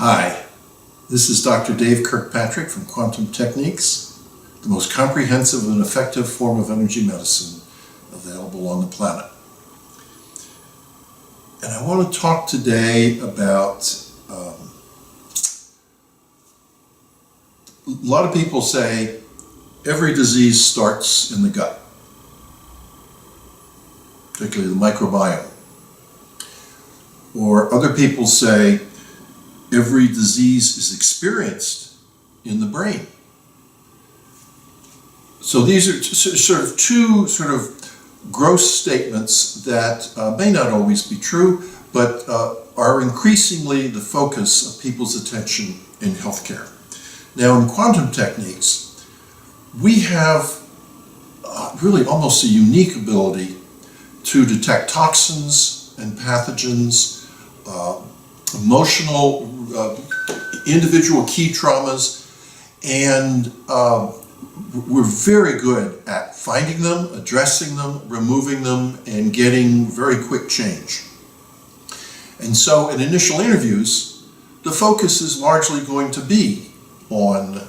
Hi, this is Dr. Dave Kirkpatrick from Quantum Techniques, the most comprehensive and effective form of energy medicine available on the planet. And I want to talk today about, a lot of people say every disease starts in the gut, particularly the microbiome. Or other people say every disease is experienced in the brain. So these are two gross statements that may not always be true, but are increasingly the focus of people's attention in healthcare. Now, in quantum techniques, we have really almost a unique ability to detect toxins and pathogens, emotional, individual key traumas, and we're very good at finding them, addressing them, removing them, and getting very quick change. And so in initial interviews, the focus is largely going to be on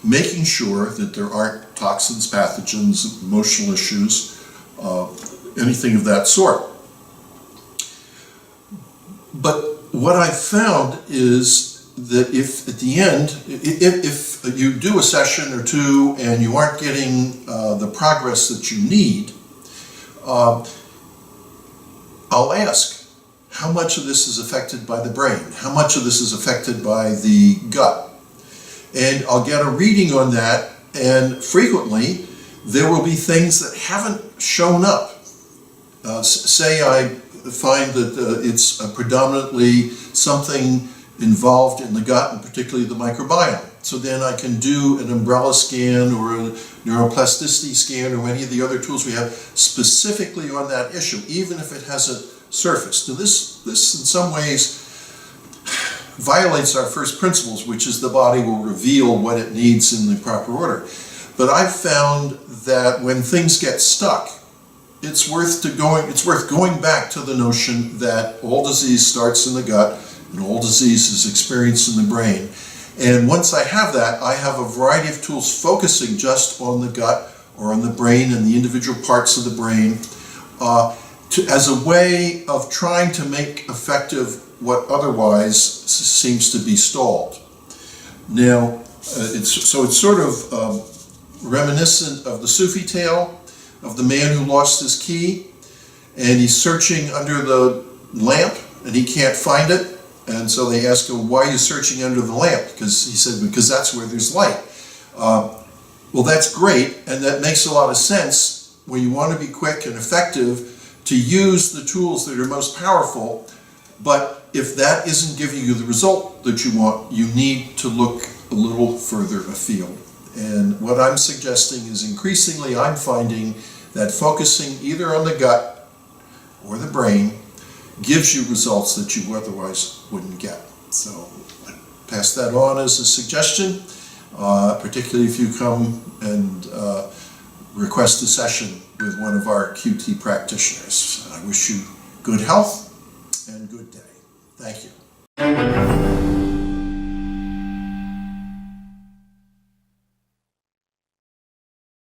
making sure that there aren't toxins, pathogens, emotional issues, anything of that sort. But what I've found is that if at the end, if you do a session or two and you aren't getting the progress that you need, I'll ask, how much of this is affected by the brain? How much of this is affected by the gut? And I'll get a reading on that, and frequently there will be things that haven't shown up. Say I find that it's predominantly something involved in the gut, and particularly the microbiome. So then I can do an umbrella scan or a neuroplasticity scan or any of the other tools we have specifically on that issue, even if it hasn't surfaced. Now this in some ways violates our first principles, which is the body will reveal what it needs in the proper order. But I've found that when things get stuck, it's worth going back to the notion that all disease starts in the gut and all disease is experienced in the brain. And once I have that, I have a variety of tools focusing just on the gut or on the brain and the individual parts of the brain as a way of trying to make effective what otherwise seems to be stalled. Now, it's sort of reminiscent of the Sufi tale of the man who lost his key, and he's searching under the lamp and he can't find it, and so they ask him, why are you searching under the lamp? Because he said, because that's where there's light. Well, that's great, and that makes a lot of sense when you want to be quick and effective to use the tools that are most powerful, but if that isn't giving you the result that you want, you need to look a little further afield. And what I'm suggesting is increasingly I'm finding that focusing either on the gut or the brain gives you results that you otherwise wouldn't get. So I pass that on as a suggestion, particularly if you come and request a session with one of our QT practitioners. I wish you good health and good day. Thank you.